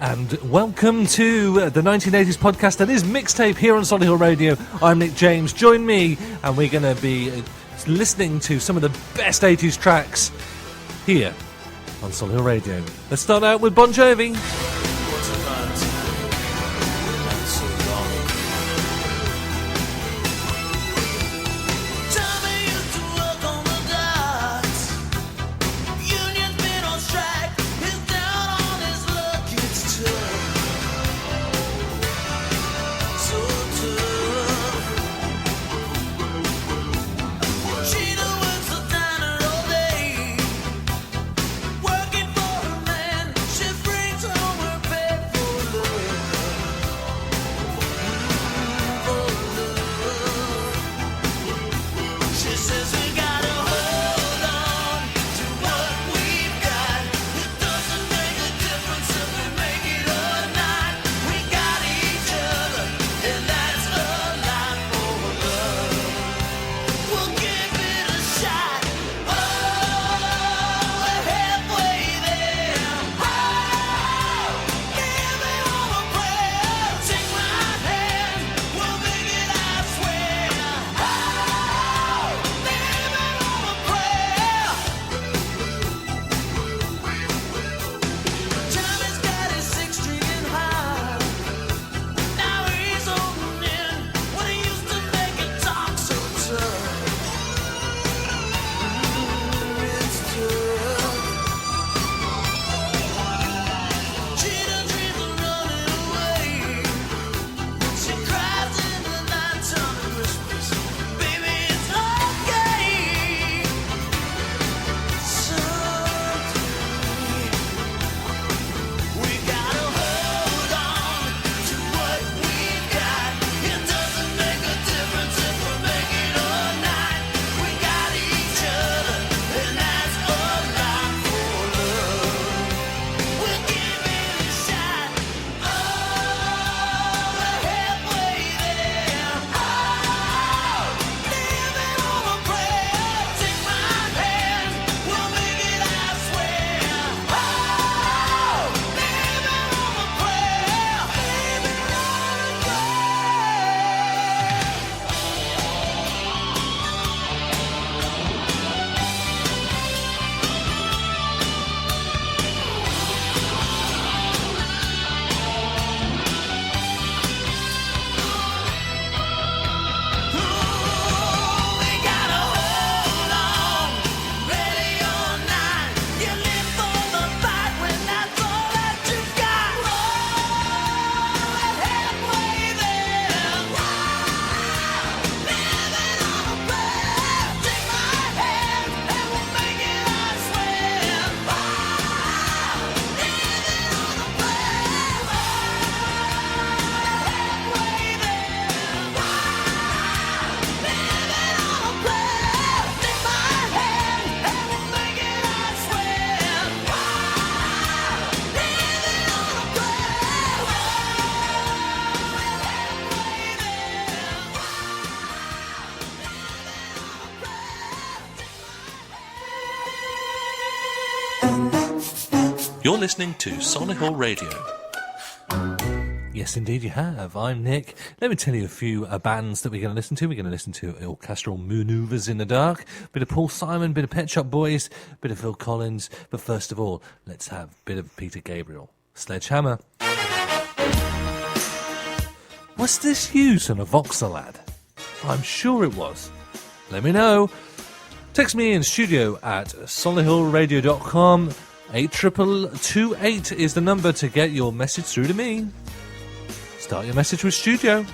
And welcome to the 1980s podcast that is Mixtape here on Solid Hill Radio. I'm Nick James. Join me, and we're going to be listening to some of the best 80s tracks here on Solid Hill Radio. Let's start out with Bon Jovi. You're listening to Solid Hill Radio. Yes, indeed you have. I'm Nick. Let me tell you a few bands that we're going to listen to. We're going to listen to Orchestral Manoeuvres in the Dark, bit of Paul Simon, bit of Pet Shop Boys, bit of Phil Collins. But first of all, let's have a bit of Peter Gabriel. Sledgehammer. Was this used on a Voxelad? I'm sure it was. Let me know. Text me in studio at solidhillradio.com. 82228 is the number to get your message through to me. Start your message with studio.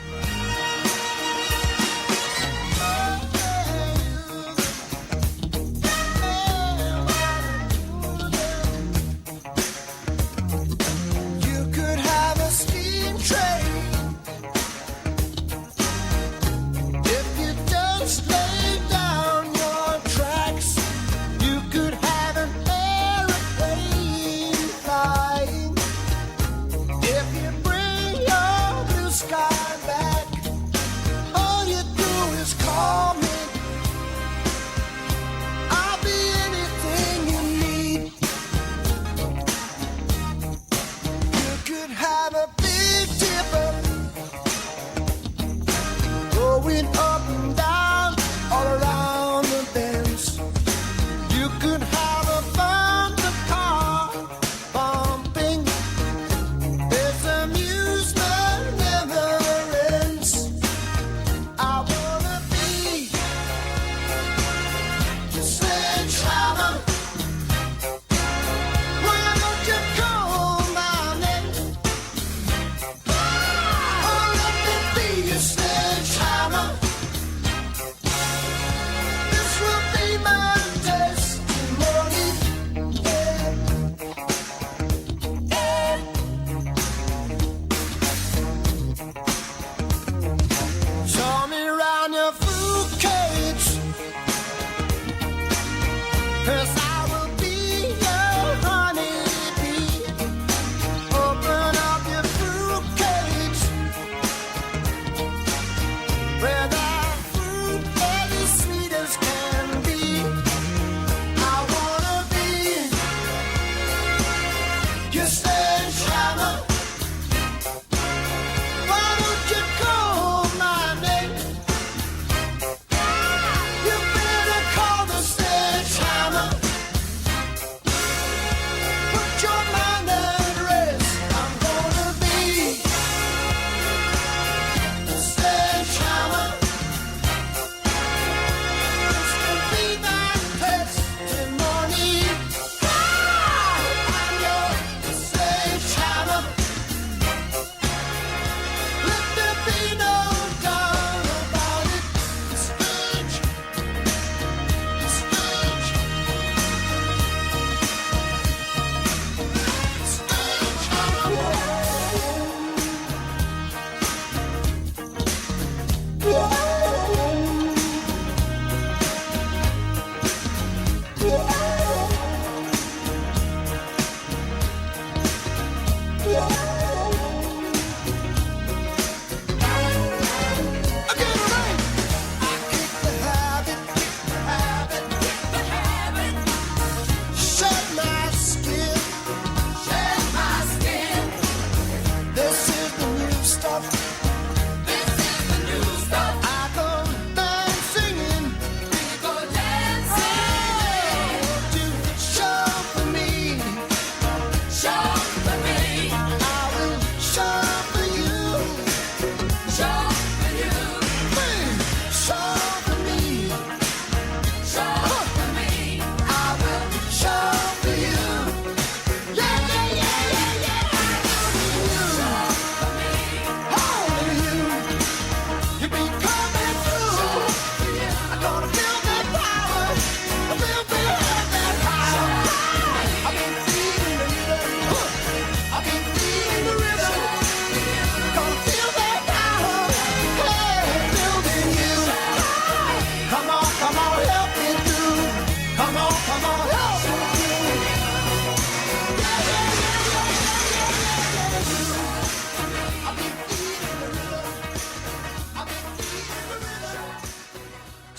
If you bring your blue sky back.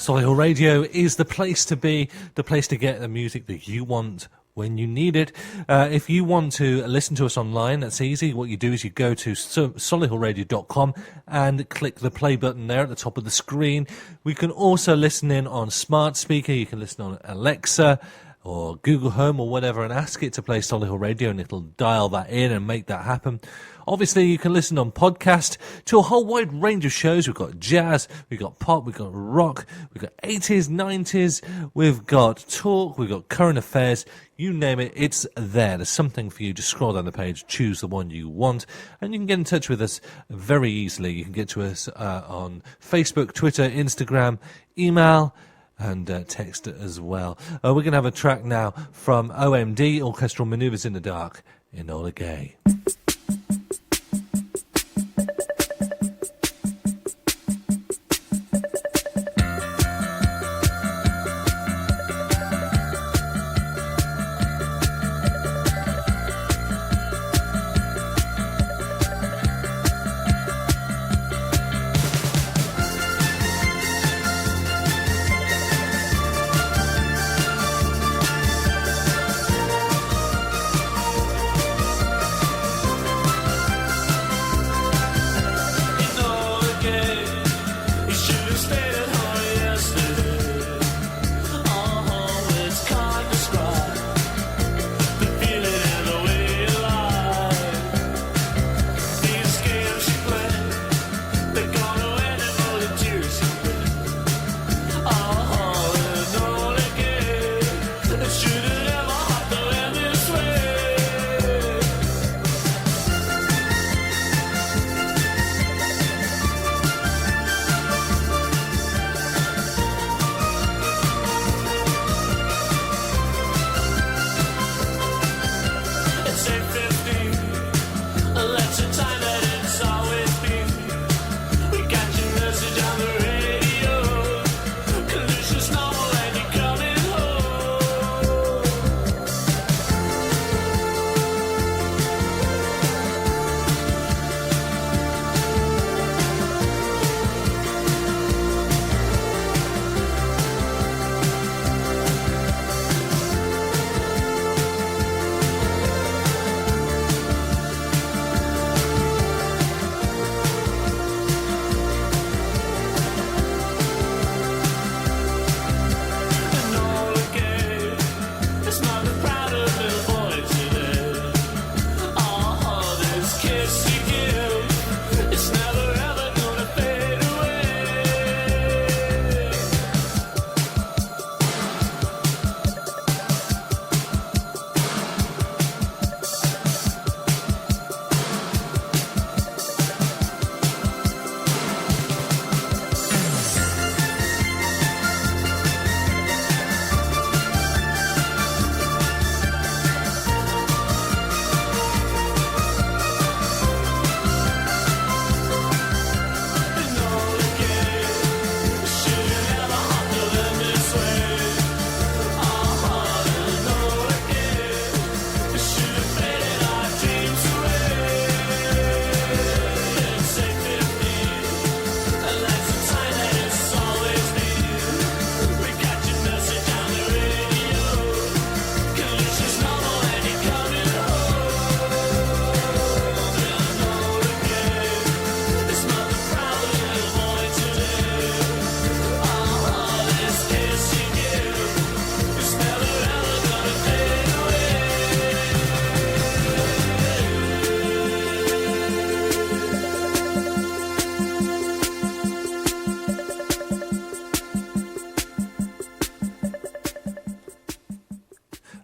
Solihull Radio is the place to be, the place to get the music that you want when you need it. If you want to listen to us online, that's easy. What you do is you go to solihullradio.com and click the play button there at the top of the screen. We can also listen in on smart speaker. You can listen on Alexa or Google Home or whatever and ask it to play Solihull Radio and it'll dial that in and make that happen. Obviously, you can listen on podcast to a whole wide range of shows. We've got jazz, we've got pop, we've got rock, we've got 80s, 90s, we've got talk, we've got current affairs. You name it, it's there. There's something for you. Just scroll down the page, choose the one you want, and you can get in touch with us very easily. You can get to us on Facebook, Twitter, Instagram, email, and text as well. We're going to have a track now from OMD, Orchestral Manoeuvres in the Dark, Enola Gay.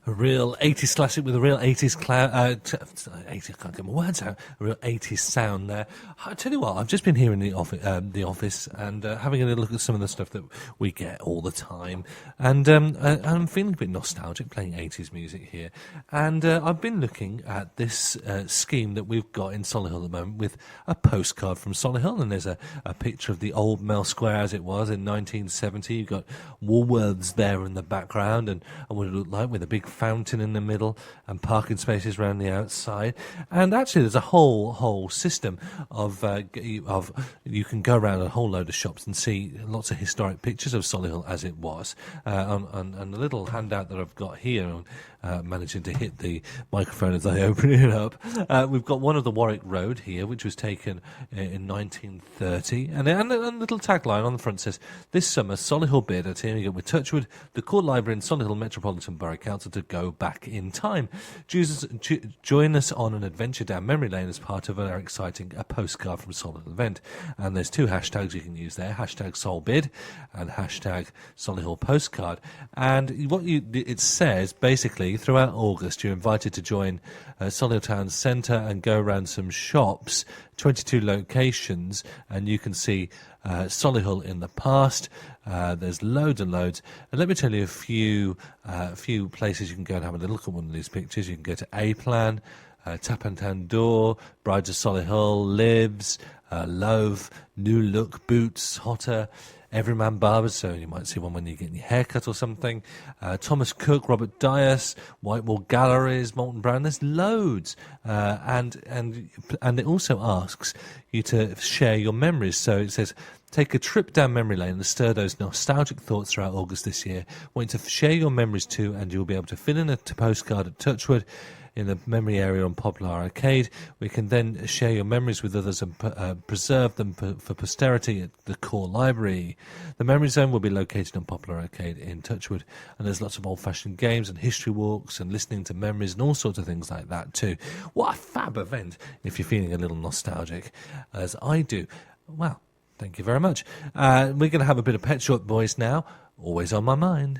Real 80s classic with a real 80s 80s, I can't get my words out. A real 80s sound there. I tell you what, I've just been here in the office and having a little look at some of the stuff that we get all the time, and I'm feeling a bit nostalgic playing 80s music here. And I've been looking at this scheme that we've got in Solihull at the moment with a postcard from Solihull, and there's a picture of the old Mel Square as it was in 1970. You've got Woolworths there in the background, and what it looked like with a big fountain in the middle and parking spaces around the outside. it. And actually, there's a whole system of you can go around a whole load of shops and see lots of historic pictures of Solihull as it was. And the little handout that I've got here, managing to hit the microphone as I open it up, we've got one of the Warwick Road here, which was taken in 1930, and a little tagline on the front says, "This summer, Solihull bid are teaming up with Touchwood, the Court Library and Solihull Metropolitan Borough Council to go back in time. Join us on an adventure down memory lane as part of our exciting postcard from Solihull event." And there's two hashtags you can use there, hashtag SolBid and hashtag Solihull Postcard. And it says, basically, throughout August, you're invited to join Solihull Town Centre and go around some shops, 22 locations, and you can see Solihull in the past. There's loads and loads. And let me tell you a few places you can go and have a look at one of these pictures. You can go to A-Plan, Tapantan Door, Brides of Solihull, Lives, Love, New Look, Boots, Hotter, Everyman Barbers, so you might see one when you're getting your hair cut or something. Thomas Cook, Robert Dias, Whitewall Galleries, Molten Brown. There's loads, and it also asks you to share your memories. So it says, take a trip down memory lane and stir those nostalgic thoughts throughout August this year. Want you to share your memories too, and you'll be able to fill in a postcard at Touchwood in the memory area on Poplar Arcade. We can then share your memories with others and preserve them for posterity at the core library. The memory zone will be located on Poplar Arcade in Touchwood, and there's lots of old-fashioned games and history walks and listening to memories and all sorts of things like that too. What a fab event if you're feeling a little nostalgic, as I do. Well, thank you very much. We're going to have a bit of Pet Shop Boys now. Always on my mind.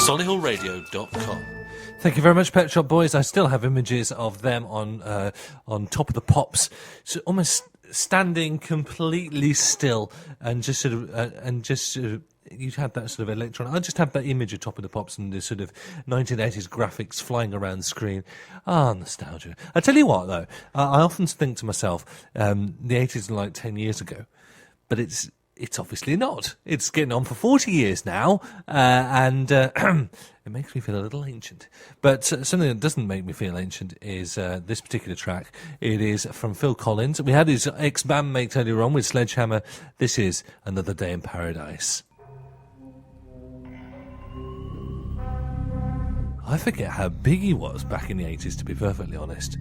solihullradio.com. Thank you very much, Pet Shop Boys. I still have images of them on Top of the Pops, so almost standing completely still and just sort of you had that sort of electronic. I just have that image of Top of the Pops and the sort of 1980s graphics flying around the screen. Ah, nostalgia. I tell you what, though, I often think to myself, the 80s are like 10 years ago, but it's obviously not. It's getting on for 40 years now, and it makes me feel a little ancient. But something that doesn't make me feel ancient is this particular track. It is from Phil Collins. We had his ex-bandmate earlier on with Sledgehammer. This is Another Day in Paradise. I forget how big he was back in the 80s, to be perfectly honest.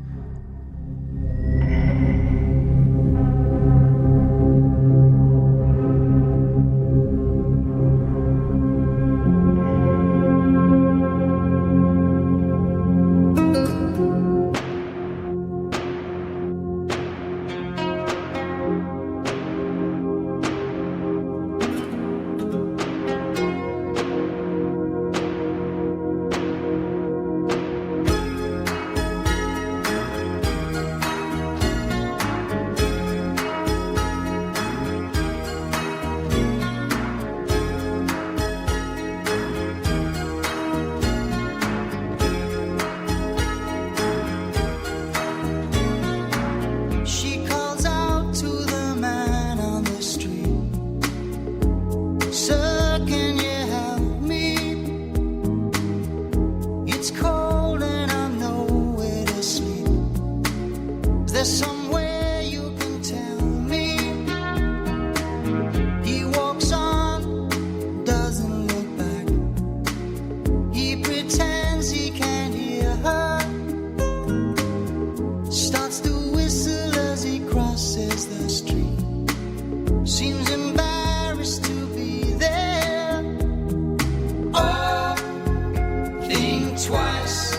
Twice,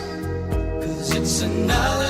it's just another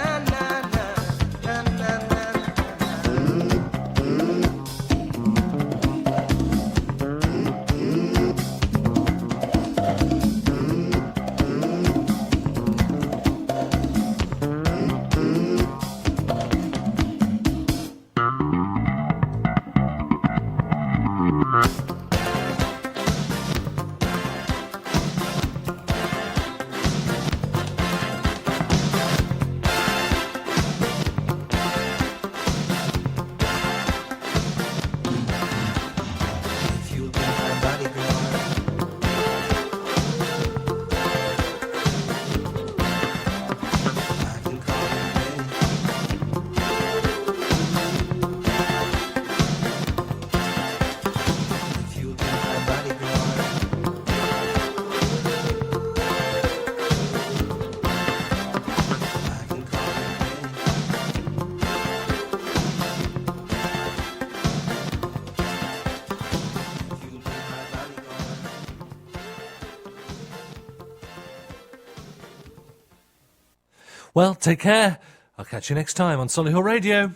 Well, take care. I'll catch you next time on Solihull Radio.